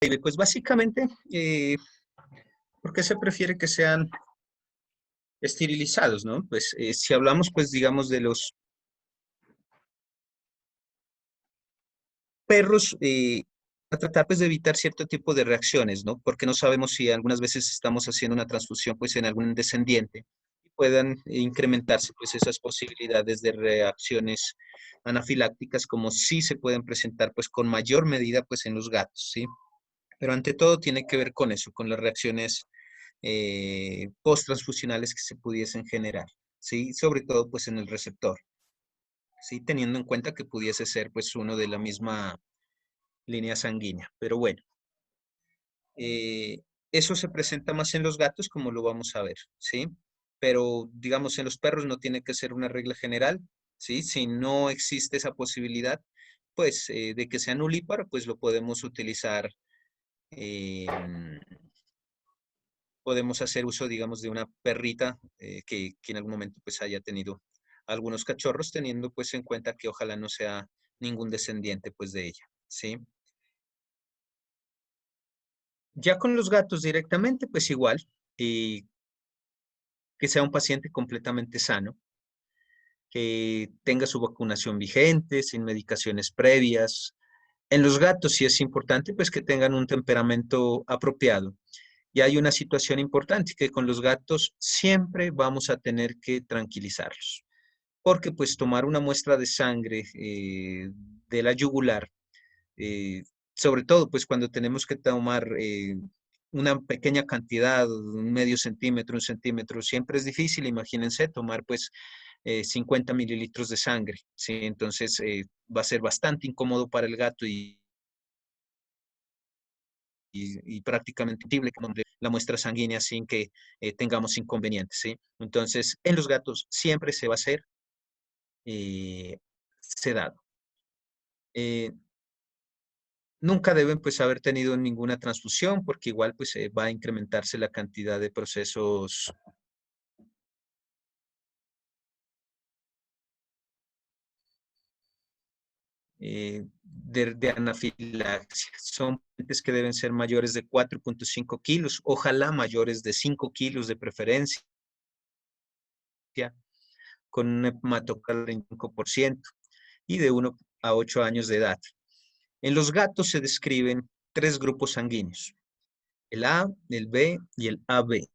Pues básicamente, ¿por qué se prefiere que sean esterilizados, no? Pues si hablamos, pues digamos, de los perros, a tratar pues de evitar cierto tipo de reacciones, ¿no? Porque no sabemos si algunas veces estamos haciendo una transfusión pues en algún descendiente y puedan incrementarse pues esas posibilidades de reacciones anafilácticas como sí se pueden presentar pues con mayor medida pues en los gatos, ¿sí? Pero ante todo tiene que ver con eso, con las reacciones post-transfusionales que se pudiesen generar, ¿sí? Sobre todo pues en el receptor, ¿sí? Teniendo en cuenta que pudiese ser pues uno de la misma línea sanguínea. Pero bueno, eso se presenta más en los gatos como lo vamos a ver, ¿sí? Pero digamos en los perros no tiene que ser una regla general, ¿sí? Si no existe esa posibilidad, pues de que sea nulíparo, pues lo podemos utilizar, podemos hacer uso, digamos, de una perrita que en algún momento pues haya tenido algunos cachorros, teniendo pues en cuenta que ojalá no sea ningún descendiente pues de ella, ¿sí? Ya con los gatos directamente, pues igual, y que sea un paciente completamente sano, que tenga su vacunación vigente, sin medicaciones previas. En los gatos sí es importante, pues que tengan un temperamento apropiado. Y hay una situación importante, que con los gatos siempre vamos a tener que tranquilizarlos, porque pues tomar una muestra de sangre de la yugular, eh, sobre todo pues cuando tenemos que tomar una pequeña cantidad, un medio centímetro, un centímetro, siempre es difícil, imagínense tomar pues 50 mililitros de sangre, ¿sí? Entonces va a ser bastante incómodo para el gato y prácticamente imposible que mande la muestra sanguínea sin que tengamos inconvenientes, ¿sí? Entonces, en los gatos siempre se va a hacer eh, sedado. Eh, Nunca deben pues haber tenido ninguna transfusión porque igual pues va a incrementarse la cantidad de procesos de anafilaxia. Son pacientes que deben ser mayores de 4,5 kilos, ojalá mayores de 5 kilos de preferencia, con un hematocrito del 5% y de 1 a 8 años de edad. En los gatos se describen tres grupos sanguíneos, el A, el B y el AB.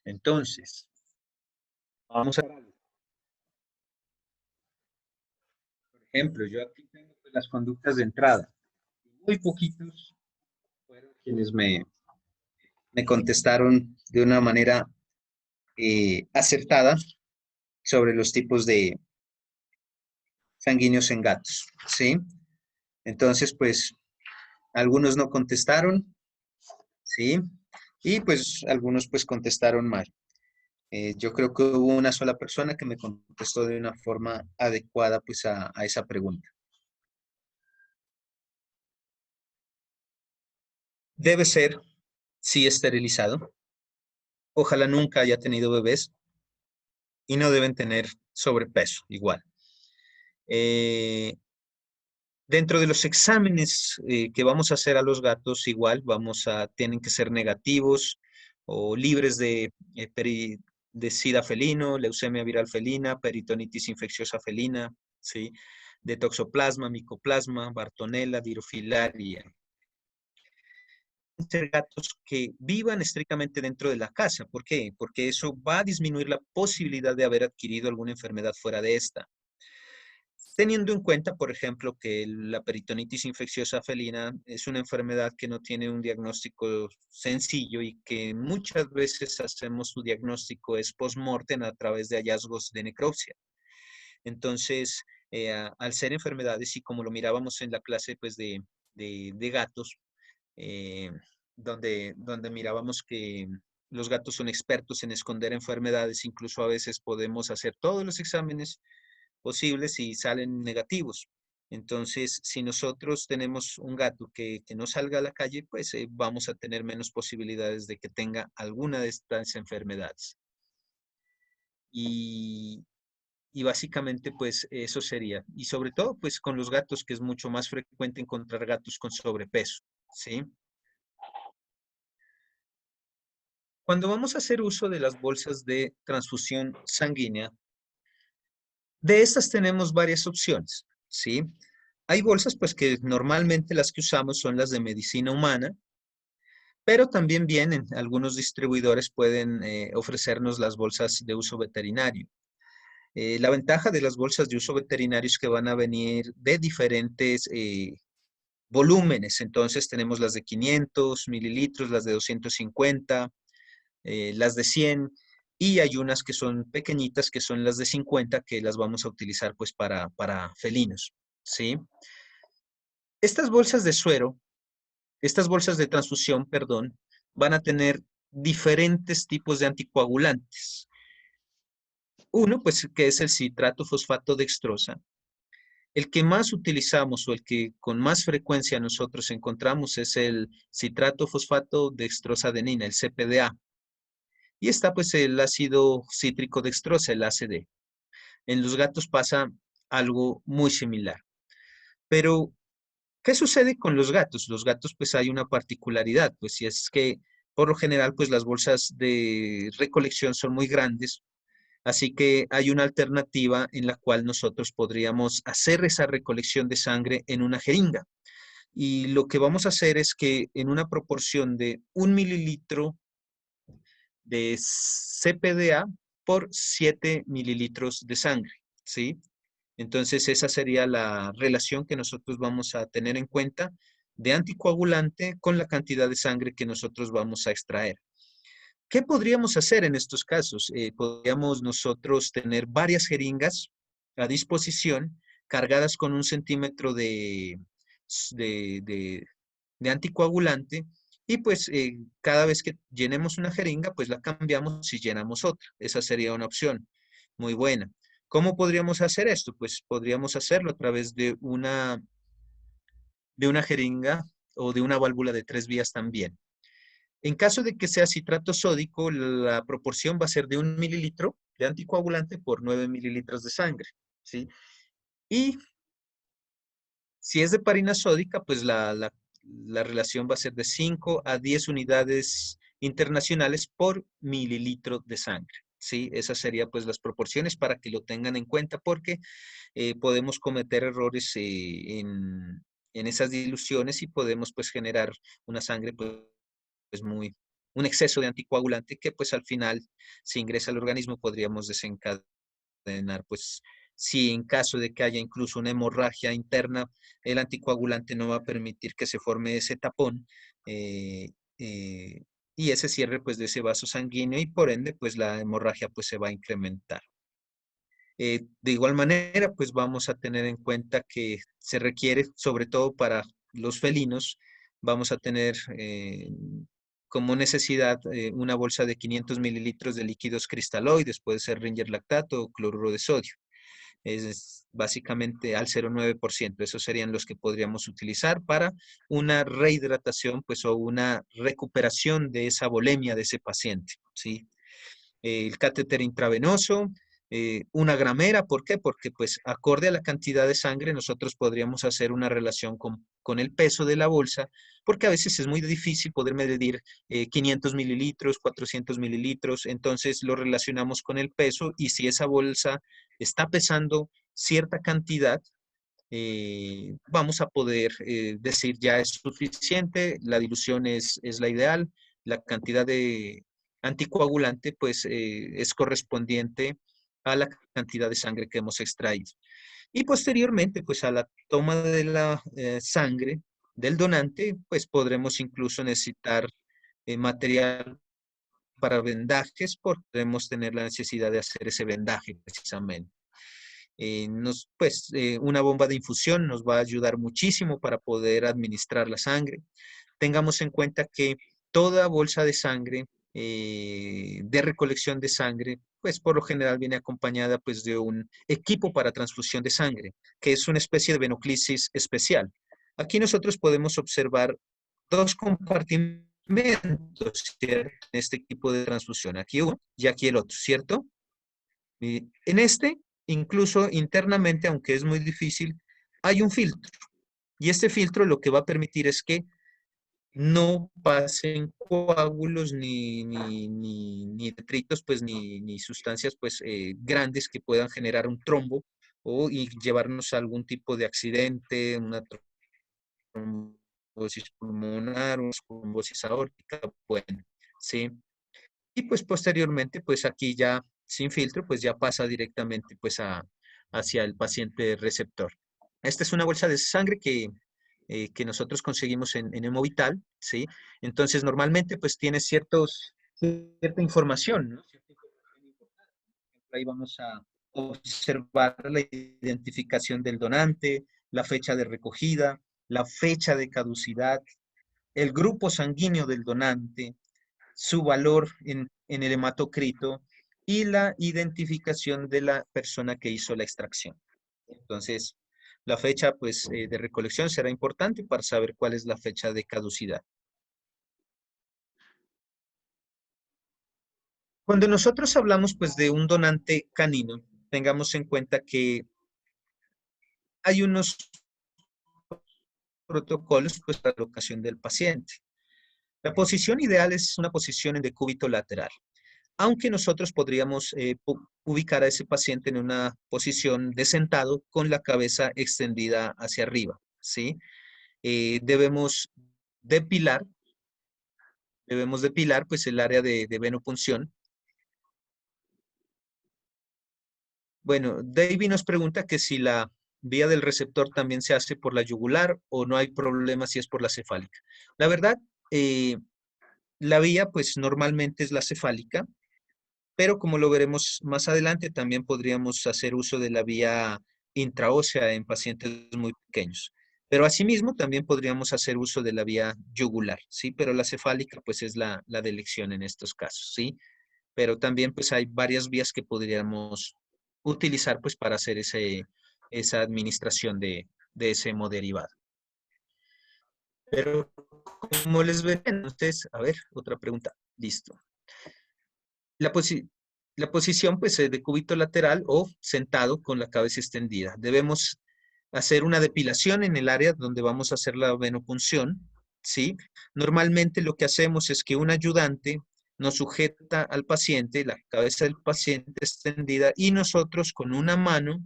Entonces, vamos a, por ejemplo, yo aquí tengo pues, las conductas de entrada. Muy poquitos fueron quienes me contestaron de una manera acertada sobre los tipos de sanguíneos en gatos, ¿sí? Entonces, pues, algunos no contestaron, ¿sí? Y pues algunos pues contestaron mal. Yo creo que hubo una sola persona que me contestó de una forma adecuada pues a esa pregunta. Debe ser, sí, esterilizado. Ojalá nunca haya tenido bebés y no deben tener sobrepeso igual. Eh, Dentro de los exámenes que vamos a hacer a los gatos, igual tienen que ser negativos o libres de sida felino, leucemia viral felina, peritonitis infecciosa felina, ¿sí? De toxoplasma, micoplasma, bartonella, dirofilaria. Ser gatos que vivan estrictamente dentro de la casa. ¿Por qué? Porque eso va a disminuir la posibilidad de haber adquirido alguna enfermedad fuera de esta. Teniendo en cuenta, por ejemplo, que la peritonitis infecciosa felina es una enfermedad que no tiene un diagnóstico sencillo y que muchas veces hacemos su diagnóstico es post-mortem a través de hallazgos de necropsia. Entonces, al ser enfermedades y como lo mirábamos en la clase pues, de gatos, eh, donde mirábamos que los gatos son expertos en esconder enfermedades, incluso a veces podemos hacer todos los exámenes posibles y salen negativos. Entonces, si nosotros tenemos un gato que no salga a la calle, pues vamos a tener menos posibilidades de que tenga alguna de estas enfermedades. Y Y básicamente, pues eso sería. Y sobre todo, pues con los gatos, que es mucho más frecuente encontrar gatos con sobrepeso, ¿sí? Cuando vamos a hacer uso de las bolsas de transfusión sanguínea, de estas tenemos varias opciones, ¿sí? Hay bolsas, pues que normalmente las que usamos son las de medicina humana, pero también vienen, algunos distribuidores pueden ofrecernos las bolsas de uso veterinario. La ventaja de las bolsas de uso veterinario es que van a venir de diferentes volúmenes. Entonces tenemos las de 500 mililitros, las de 250, las de 100 y hay unas que son pequeñitas, que son las de 50, que las vamos a utilizar pues para felinos, ¿sí? Estas bolsas de suero, estas bolsas de transfusión, perdón, van a tener diferentes tipos de anticoagulantes. Uno, pues, que es el citrato fosfato dextrosa. El que más utilizamos o el que con más frecuencia nosotros encontramos es el citrato fosfato dextrosadenina, el CPDA. Y está pues el ácido cítrico dextrosa, el ACD. En los gatos pasa algo muy similar. Pero, ¿qué sucede con los gatos? Los gatos pues hay una particularidad, pues si es que por lo general pues las bolsas de recolección son muy grandes. Así que hay una alternativa en la cual nosotros podríamos hacer esa recolección de sangre en una jeringa. Y lo que vamos a hacer es que en una proporción de 1 mililitro de CPDA por 7 mililitros de sangre, ¿sí? Entonces esa sería la relación que nosotros vamos a tener en cuenta de anticoagulante con la cantidad de sangre que nosotros vamos a extraer. ¿Qué podríamos hacer en estos casos? Podríamos nosotros tener varias jeringas a disposición cargadas con 1 centímetro de, de- de anticoagulante y pues cada vez que llenemos una jeringa, pues la cambiamos y llenamos otra. Esa sería una opción muy buena. ¿Cómo podríamos hacer esto? Pues podríamos hacerlo a través de una jeringa o de una válvula de 3 vías también. En caso de que sea citrato sódico, la proporción va a ser de 1 mililitro de anticoagulante por 9 mililitros de sangre, ¿sí? Y si es de parina sódica, pues la relación va a ser de 5 a 10 unidades internacionales por mililitro de sangre, ¿sí? Esas serían pues las proporciones para que lo tengan en cuenta porque podemos cometer errores en esas diluciones y podemos pues generar una sangre pues muy, un exceso de anticoagulante que pues al final, si ingresa al organismo, podríamos desencadenar, pues si en caso de que haya incluso una hemorragia interna, el anticoagulante no va a permitir que se forme ese tapón eh, eh, y ese cierre pues de ese vaso sanguíneo y por ende pues la hemorragia pues se va a incrementar. De igual manera, pues vamos a tener en cuenta que se requiere, sobre todo para los felinos, vamos a tener como necesidad una bolsa de 500 mililitros de líquidos cristaloides, puede ser Ringer lactato o cloruro de sodio. Es básicamente al 0,9%. Esos serían los que podríamos utilizar para una rehidratación, pues, o una recuperación de esa volemia de ese paciente, ¿sí? El catéter intravenoso, una gramera, ¿por qué? Porque pues acorde a la cantidad de sangre nosotros podríamos hacer una relación con el peso de la bolsa, porque a veces es muy difícil poder medir 500 mililitros, 400 mililitros, entonces lo relacionamos con el peso y si esa bolsa está pesando cierta cantidad, vamos a poder decir ya es suficiente, la dilución es la ideal, la cantidad de anticoagulante pues es correspondiente a la cantidad de sangre que hemos extraído. Y posteriormente pues a la toma de la sangre del donante pues podremos incluso necesitar material para vendajes, podremos tener la necesidad de hacer ese vendaje precisamente. Una bomba de infusión nos va a ayudar muchísimo para poder administrar la sangre. Tengamos en cuenta que toda bolsa de sangre, de recolección de sangre, pues por lo general viene acompañada pues de un equipo para transfusión de sangre, que es una especie de venoclisis especial. Aquí nosotros podemos observar dos compartimentos, ¿cierto? En este equipo de transfusión. Aquí uno y aquí el otro, ¿cierto? En este incluso internamente, aunque es muy difícil, hay un filtro. Y este filtro lo que va a permitir es que no pasen coágulos ni detritos, pues ni sustancias pues grandes que puedan generar un trombo y llevarnos a algún tipo de accidente, una trombosis pulmonar, una trombosis aórtica, bueno, ¿sí? Y pues posteriormente, pues aquí ya sin filtro, pues ya pasa directamente pues hacia el paciente receptor. Esta es una bolsa de sangre que nosotros conseguimos en Hemovital, ¿sí? Entonces, normalmente, pues tiene cierta información, ¿no? Cierta información importante. Ahí vamos a observar la identificación del donante, la fecha de recogida, la fecha de caducidad, el grupo sanguíneo del donante, su valor en el hematocrito y la identificación de la persona que hizo la extracción. Entonces, la fecha pues, de recolección será importante para saber cuál es la fecha de caducidad. Cuando nosotros hablamos pues, de un donante canino, tengamos en cuenta que hay unos protocolos pues, para la locación del paciente. La posición ideal es una posición en decúbito lateral, aunque nosotros podríamos ubicar a ese paciente en una posición de sentado con la cabeza extendida hacia arriba, ¿sí? Debemos depilar, debemos depilar pues el área de venopunción. Bueno, David nos pregunta que si la vía del receptor también se hace por la yugular o no hay problema si es por la cefálica. La verdad, eh, la vía pues normalmente es la cefálica, pero como lo veremos más adelante, también podríamos hacer uso de la vía intraósea en pacientes muy pequeños. Pero asimismo también podríamos hacer uso de la vía yugular, ¿sí? Pero la cefálica pues es la de elección en estos casos, ¿sí? Pero también pues hay varias vías que podríamos utilizar pues para hacer esa administración de ese hemoderivado. Pero como les veré, entonces, a ver, otra pregunta. Listo. La, posi- la posición pues es de cúbito lateral o sentado con la cabeza extendida. Debemos hacer una depilación en el área donde vamos a hacer la venopunción, ¿sí? Normalmente lo que hacemos es que un ayudante nos sujeta al paciente, la cabeza del paciente extendida, y nosotros con una mano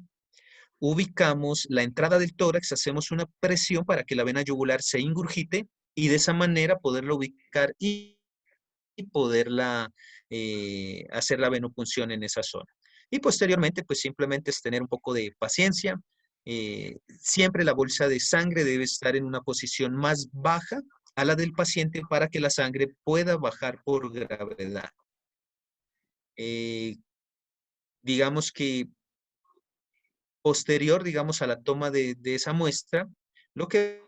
ubicamos la entrada del tórax, hacemos una presión para que la vena yugular se ingurgite y de esa manera poderla ubicar y poderla hacer la venopunción en esa zona. Y posteriormente, pues simplemente es tener un poco de paciencia. Siempre la bolsa de sangre debe estar en una posición más baja a la del paciente para que la sangre pueda bajar por gravedad. Eh, digamos que posterior, digamos, a la toma de esa muestra, lo que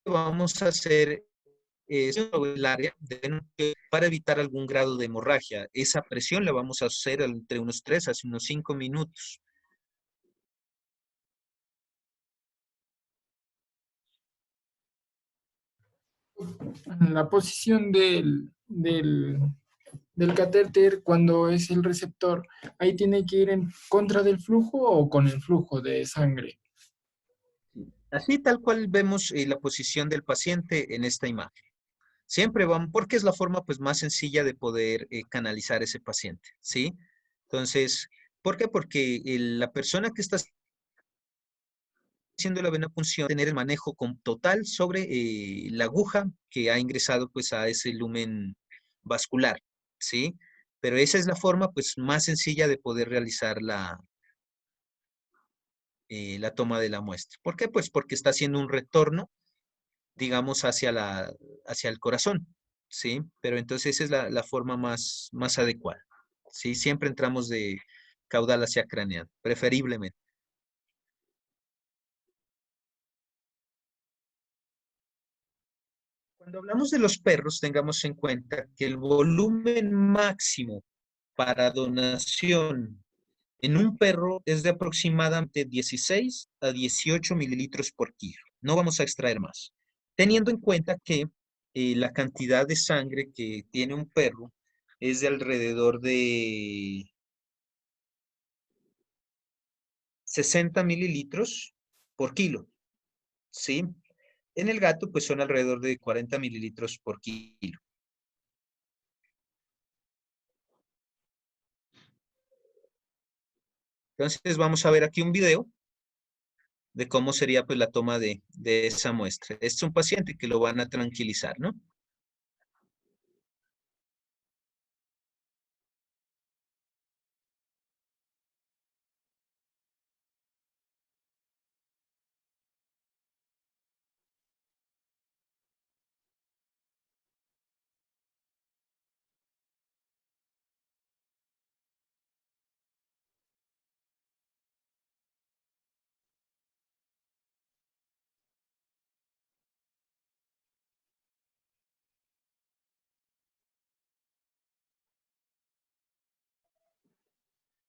vamos a hacer sobre el área para evitar algún grado de hemorragia. Esa presión la vamos a hacer entre unos 3 a unos 5 minutos. La posición del catéter cuando es el receptor, ahí tiene que ir en contra del flujo o con el flujo de sangre. Así tal cual vemos la posición del paciente en esta imagen. Siempre vamos, porque es la forma pues más sencilla de poder canalizar ese paciente, ¿sí? Entonces, ¿por qué? Porque la persona que está haciendo la venopunción tener el manejo total sobre la aguja que ha ingresado pues a ese lumen vascular, ¿sí? Pero esa es la forma pues más sencilla de poder realizar la toma de la muestra. ¿Por qué? Pues porque está haciendo un retorno, digamos, hacia el corazón, ¿sí? Pero entonces esa es la forma más adecuada, ¿sí? Siempre entramos de caudal hacia craneal, preferiblemente. Cuando hablamos de los perros, tengamos en cuenta que el volumen máximo para donación en un perro es de aproximadamente 16 a 18 mililitros por kilo. No vamos a extraer más. Teniendo en cuenta que la cantidad de sangre que tiene un perro es de alrededor de 60 mililitros por kilo, ¿sí? En el gato, pues son alrededor de 40 mililitros por kilo. Entonces vamos a ver aquí un video de cómo sería pues la toma de esa muestra. Este es un paciente que lo van a tranquilizar, ¿no?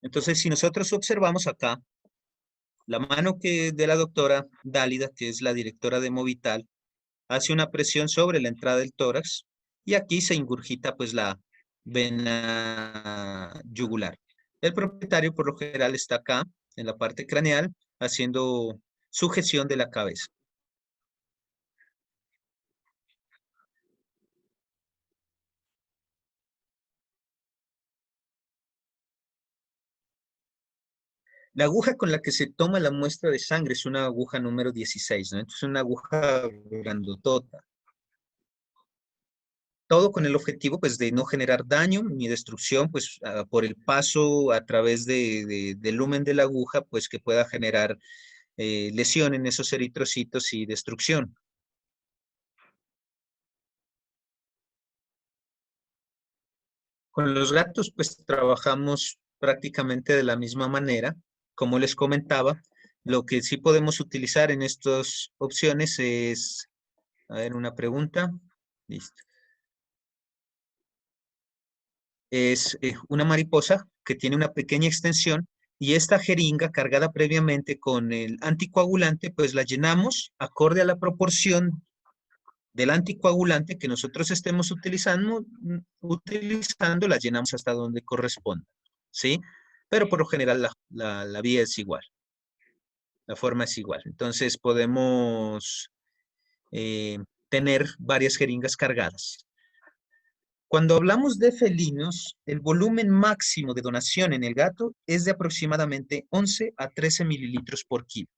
Entonces, si nosotros observamos acá, la mano que de la doctora Dálida, que es la directora de Movital, hace una presión sobre la entrada del tórax y aquí se ingurgita pues la vena yugular. El propietario por lo general está acá en la parte craneal haciendo sujeción de la cabeza. La aguja con la que se toma la muestra de sangre es una aguja número 16, ¿no? Entonces una aguja grandotota. Todo con el objetivo pues de no generar daño ni destrucción pues por el paso a través del lumen de la aguja pues que pueda generar lesión en esos eritrocitos y destrucción. Con los gatos pues trabajamos prácticamente de la misma manera. Como les comentaba, lo que sí podemos utilizar en estas opciones es, a ver, una pregunta. Listo. Es una mariposa que tiene una pequeña extensión y esta jeringa cargada previamente con el anticoagulante, pues la llenamos acorde a la proporción del anticoagulante que nosotros estemos utilizando, la llenamos hasta donde corresponda, ¿sí? Pero por lo general la vía es igual, la forma es igual. Entonces podemos eh, tener varias jeringas cargadas. Cuando hablamos de felinos, el volumen máximo de donación en el gato es de aproximadamente 11 a 13 mililitros por kilo.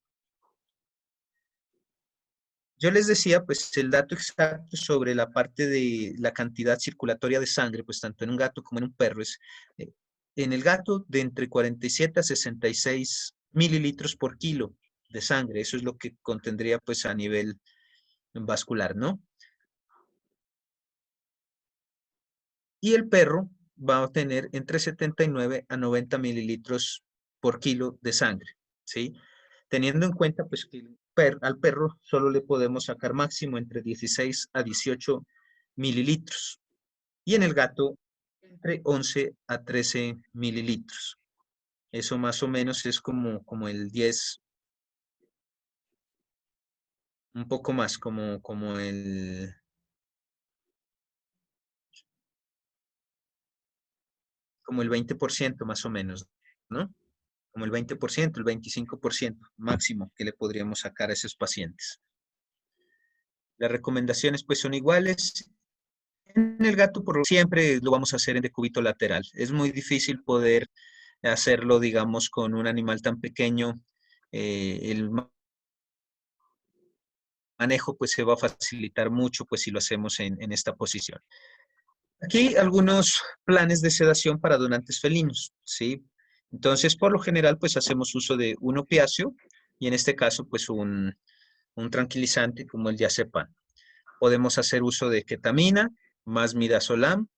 Yo les decía, pues el dato exacto sobre la parte de la cantidad circulatoria de sangre, pues tanto en un gato como en un perro, es eh, en el gato de entre 47 a 66 mililitros por kilo de sangre. Eso es lo que contendría pues a nivel vascular, ¿no? Y el perro va a tener entre 79 a 90 mililitros por kilo de sangre, ¿sí? Teniendo en cuenta pues que al perro solo le podemos sacar máximo entre 16 a 18 mililitros y en el gato entre 11 a 13 mililitros. Eso más o menos es como el 10, un poco más, como el 20% más o menos, ¿no? Como el 20%, el 25% máximo que le podríamos sacar a esos pacientes. Las recomendaciones pues son iguales. En el gato por siempre lo vamos a hacer en decúbito lateral. Es muy difícil poder hacerlo, digamos, con un animal tan pequeño. El manejo pues se va a facilitar mucho pues si lo hacemos en esta posición. Aquí algunos planes de sedación para donantes felinos, ¿sí? Entonces, por lo general, pues hacemos uso de un opiáceo y en este caso, pues un tranquilizante como el diazepam. Podemos hacer uso de ketamina más midazolam.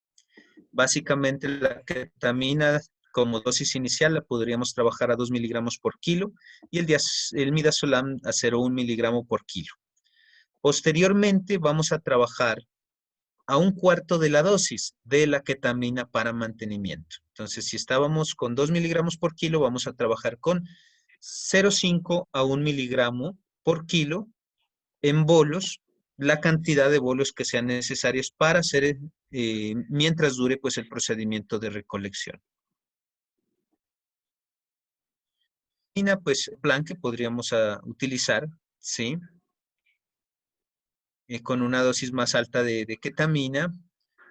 Básicamente la ketamina como dosis inicial la podríamos trabajar a 2 miligramos por kilo y el midazolam a 0,1 miligramo por kilo. Posteriormente vamos a trabajar a un cuarto de la dosis de la ketamina para mantenimiento. Entonces, si estábamos con 2 miligramos por kilo, vamos a trabajar con 0,5 a 1 miligramo por kilo en bolos, la cantidad de bolos que sean necesarios para hacer mientras dure pues el procedimiento de recolección. Pues plan que podríamos utilizar, ¿sí? Con una dosis más alta de ketamina,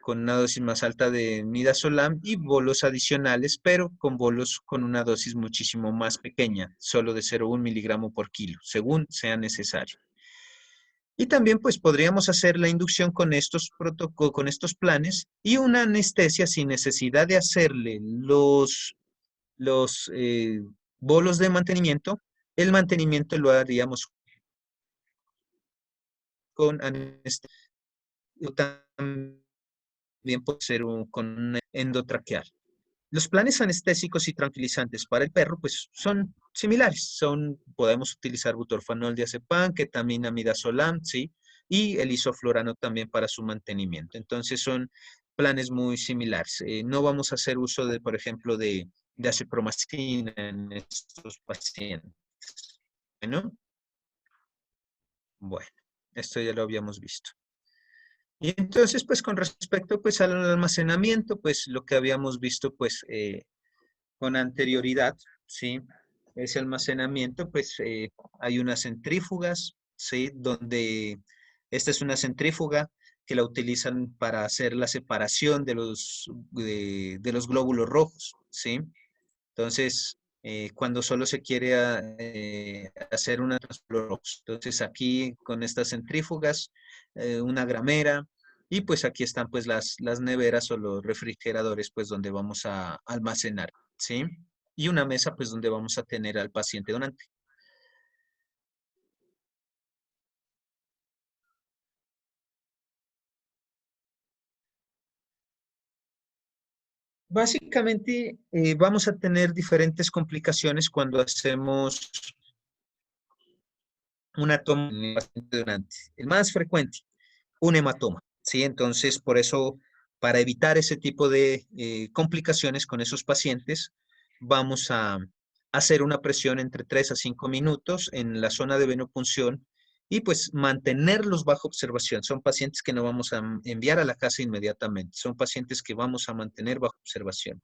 con una dosis más alta de midazolam y bolos adicionales, pero con bolos con una dosis muchísimo más pequeña, solo de 0,1 miligramo por kilo, según sea necesario. Y también pues podríamos hacer la inducción con estos con estos planes y una anestesia sin necesidad de hacerle los bolos de mantenimiento. El mantenimiento lo haríamos con anestesia. También puede ser con un endotraqueal. Los planes anestésicos y tranquilizantes para el perro, pues son similares. Podemos utilizar butorfanol diazepam, ketamina, midazolam, ¿sí? Y el isoflurano también para su mantenimiento. Entonces son planes muy similares. No vamos a hacer uso de, por ejemplo, de acipromicina en estos pacientes. Bueno, esto ya lo habíamos visto. Y entonces, pues con respecto pues al almacenamiento, pues lo que habíamos visto pues con anterioridad, ¿sí? Ese almacenamiento, pues hay unas centrífugas, ¿sí? Donde esta es una centrífuga que la utilizan para hacer la separación de los glóbulos rojos, ¿sí? Entonces, cuando solo se quiere hacer una transplosión, entonces aquí con estas centrífugas, una gramera, y pues aquí están pues las neveras o los refrigeradores pues donde vamos a almacenar, ¿sí? Y una mesa pues donde vamos a tener al paciente donante. Básicamente vamos a tener diferentes complicaciones cuando hacemos una toma en el paciente donante. El más frecuente, un hematoma, ¿sí? Entonces, por eso, para evitar ese tipo de complicaciones con esos pacientes, vamos a hacer una presión entre 3 a 5 minutos en la zona de venopunción y pues mantenerlos bajo observación. Son pacientes que no vamos a enviar a la casa inmediatamente, son pacientes que vamos a mantener bajo observación.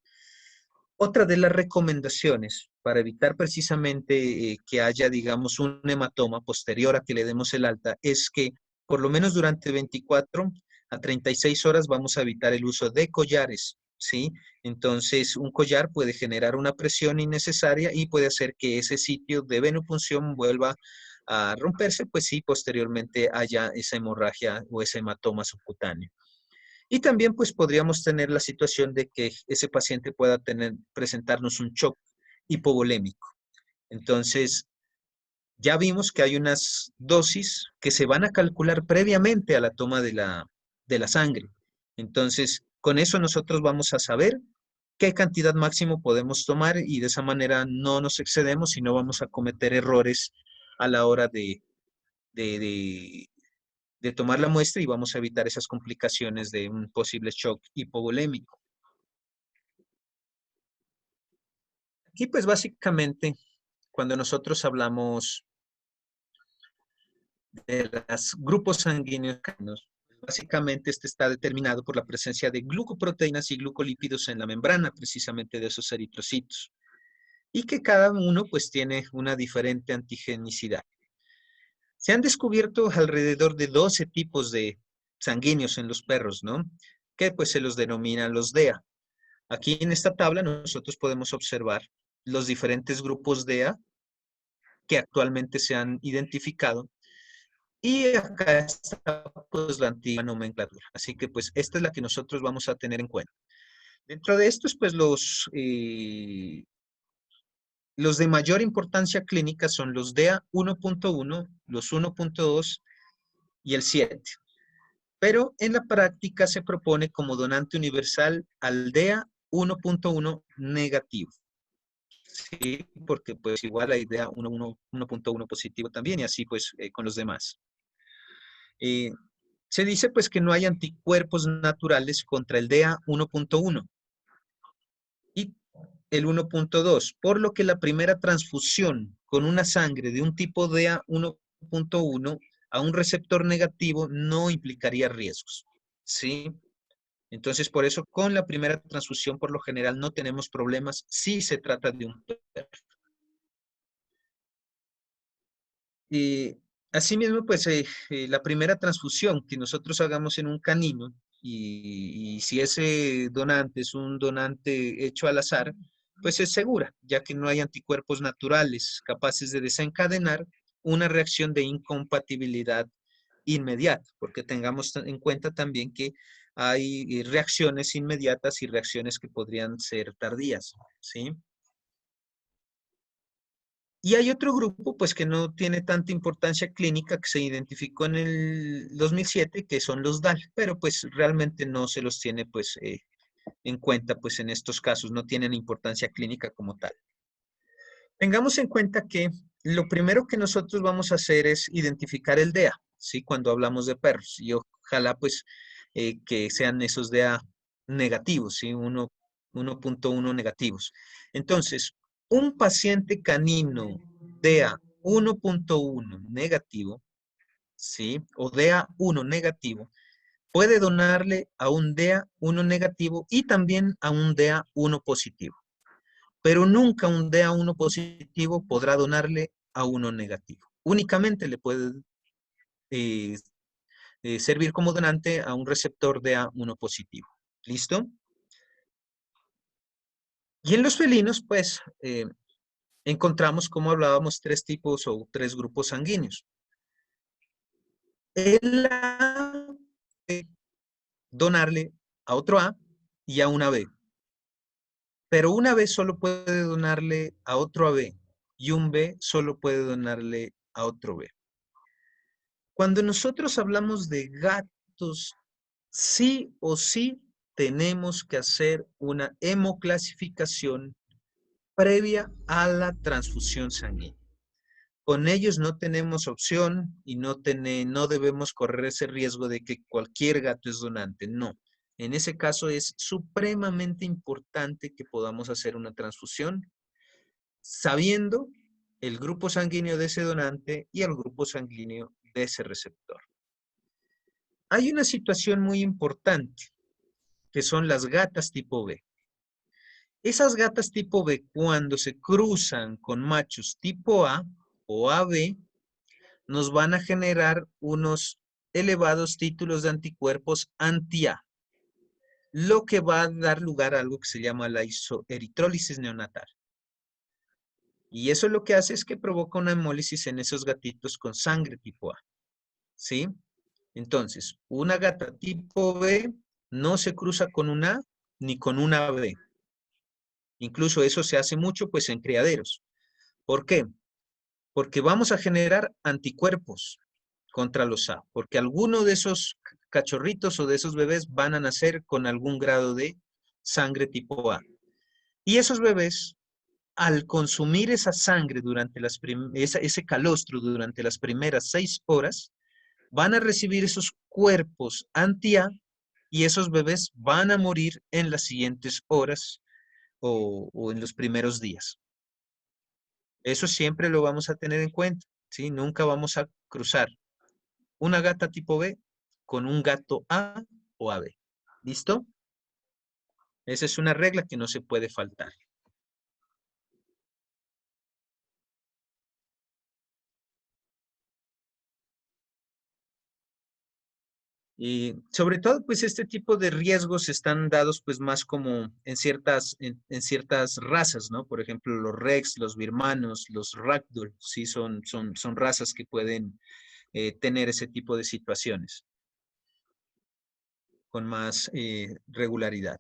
Otra de las recomendaciones para evitar precisamente que haya, digamos, un hematoma posterior a que le demos el alta es que por lo menos durante 24 a 36 horas vamos a evitar el uso de collares, ¿sí? Entonces, un collar puede generar una presión innecesaria y puede hacer que ese sitio de venopunción vuelva a romperse, pues sí, posteriormente haya esa hemorragia o ese hematoma subcutáneo. Y también pues podríamos tener la situación de que ese paciente pueda presentarnos un shock hipovolémico. Entonces, ya vimos que hay unas dosis que se van a calcular previamente a la toma de la sangre. Entonces, con eso nosotros vamos a saber qué cantidad máximo podemos tomar y de esa manera no nos excedemos y no vamos a cometer errores a la hora de, de tomar la muestra y vamos a evitar esas complicaciones de un posible shock hipovolémico. Aquí pues básicamente cuando nosotros hablamos de los grupos sanguíneos, básicamente este está determinado por la presencia de glucoproteínas y glucolípidos en la membrana precisamente de esos eritrocitos y que cada uno pues tiene una diferente antigenicidad. Se han descubierto alrededor de 12 tipos de sanguíneos en los perros, ¿no? Que pues se los denomina los DEA. Aquí en esta tabla nosotros podemos observar los diferentes grupos DEA que actualmente se han identificado y acá está pues la antigua nomenclatura. Así que pues esta es la que nosotros vamos a tener en cuenta. Dentro de estos pues los de mayor importancia clínica son los DEA 1.1, los 1.2 y el 7. Pero en la práctica se propone como donante universal al DEA 1.1 negativo. Sí, porque pues igual la idea 1.1 positivo también y así pues con los demás. Se dice pues que no hay anticuerpos naturales contra el DEA 1.1 y el 1.2, por lo que la primera transfusión con una sangre de un tipo DEA 1.1 a un receptor negativo no implicaría riesgos, ¿sí? Entonces, por eso con la primera transfusión, por lo general, no tenemos problemas si se trata de un perro. Y asimismo, pues la primera transfusión que nosotros hagamos en un canino, y si ese donante es un donante hecho al azar, pues es segura, ya que no hay anticuerpos naturales capaces de desencadenar una reacción de incompatibilidad inmediata, porque tengamos en cuenta también que hay reacciones inmediatas y reacciones que podrían ser tardías, ¿sí? Y hay otro grupo, pues, que no tiene tanta importancia clínica, que se identificó en el 2007, que son los DAL, pero pues realmente no se los tiene, pues, en cuenta, pues, en estos casos, no tienen importancia clínica como tal. Tengamos en cuenta que lo primero que nosotros vamos a hacer es identificar el DEA, ¿sí? Cuando hablamos de perros, y ojalá, pues, que sean esos DEA negativos, ¿sí? 1.1 negativos. Entonces, un paciente canino DEA 1.1 negativo, ¿sí? O DEA 1 negativo, puede donarle a un DEA 1 negativo y también a un DEA 1 positivo, pero nunca un DEA1 positivo podrá donarle a uno negativo. Únicamente le puede eh, servir como donante a un receptor DEA1 positivo. ¿Listo? Y en los felinos, pues, encontramos, como hablábamos, tres tipos o tres grupos sanguíneos. El A puede donarle a otro A y a una B, pero una B solo puede donarle a otro AB y un B solo puede donarle a otro B. Cuando nosotros hablamos de gatos, sí o sí tenemos que hacer una hemoclasificación previa a la transfusión sanguínea. Con ellos no tenemos opción y no debemos correr ese riesgo de que cualquier gato es donante. No. En ese caso es supremamente importante que podamos hacer una transfusión sabiendo el grupo sanguíneo de ese donante y el grupo sanguíneo de ese receptor. Hay una situación muy importante, que son las gatas tipo B. Esas gatas tipo B, cuando se cruzan con machos tipo A o AB, nos van a generar unos elevados títulos de anticuerpos anti-A, lo que va a dar lugar a algo que se llama la isoeritrólisis neonatal. Y eso lo que hace es que provoca una hemólisis en esos gatitos con sangre tipo A, ¿sí? Entonces, una gata tipo B no se cruza con una A ni con una B. Incluso eso se hace mucho pues en criaderos. ¿Por qué? Porque vamos a generar anticuerpos contra los A, porque alguno de esos cachorritos o de esos bebés van a nacer con algún grado de sangre tipo A. Y esos bebés, al consumir esa sangre durante ese calostro durante las primeras 6 horas, van a recibir esos cuerpos anti-A y esos bebés van a morir en las siguientes horas o en los primeros días. Eso siempre lo vamos a tener en cuenta, ¿sí? Nunca vamos a cruzar una gata tipo B con un gato A o AB. ¿Listo? Esa es una regla que no se puede faltar. Y sobre todo, pues este tipo de riesgos están dados pues más como en ciertas razas, ¿no? Por ejemplo, los Rex, los birmanos, los Ragdoll, sí, son razas que pueden tener ese tipo de situaciones con más regularidad.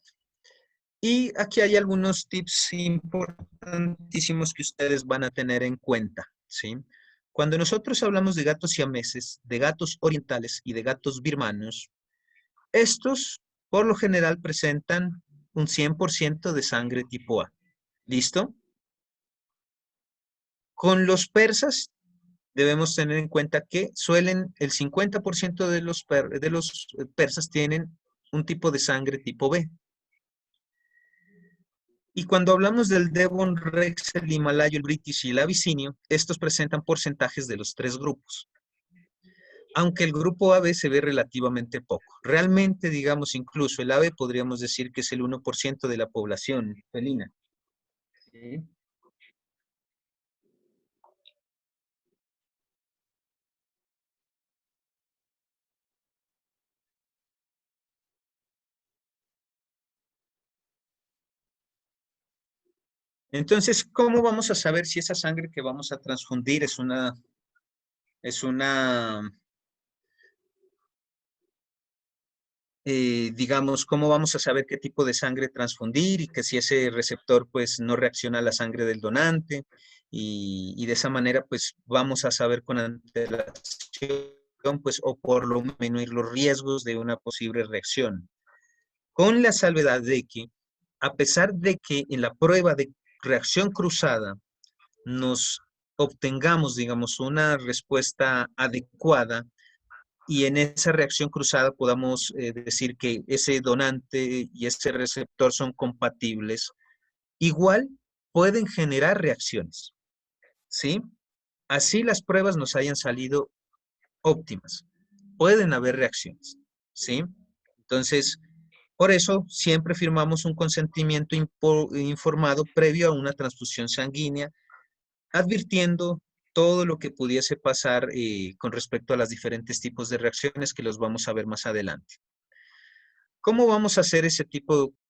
Y aquí hay algunos tips importantísimos que ustedes van a tener en cuenta, ¿sí? Cuando nosotros hablamos de gatos siameses, de gatos orientales y de gatos birmanos, estos por lo general presentan un 100% de sangre tipo A. ¿Listo? Con los persas debemos tener en cuenta que el 50% de los persas tienen un tipo de sangre tipo B. Y cuando hablamos del Devon Rex, el Himalayo, el British y el Abisinio, estos presentan porcentajes de los tres grupos. aunque el grupo AB se ve relativamente poco. Realmente, digamos, incluso el AB podríamos decir que es el 1% de la población felina. ¿Sí? Entonces, ¿cómo vamos a saber si esa sangre que vamos a transfundir es una, digamos, cómo vamos a saber qué tipo de sangre transfundir y que si ese receptor pues no reacciona a la sangre del donante y de esa manera pues vamos a saber con antelación pues o por lo menos disminuir los riesgos de una posible reacción? Con la salvedad de que a pesar de que en la prueba de reacción cruzada nos obtengamos, digamos, una respuesta adecuada y en esa reacción cruzada podamos decir que ese donante y ese receptor son compatibles, igual pueden generar reacciones, ¿sí? Así las pruebas nos hayan salido óptimas. Pueden haber reacciones, ¿sí? Entonces, por eso siempre firmamos un consentimiento informado previo a una transfusión sanguínea advirtiendo todo lo que pudiese pasar con respecto a los diferentes tipos de reacciones que los vamos a ver más adelante. ¿Cómo vamos a hacer ese tipo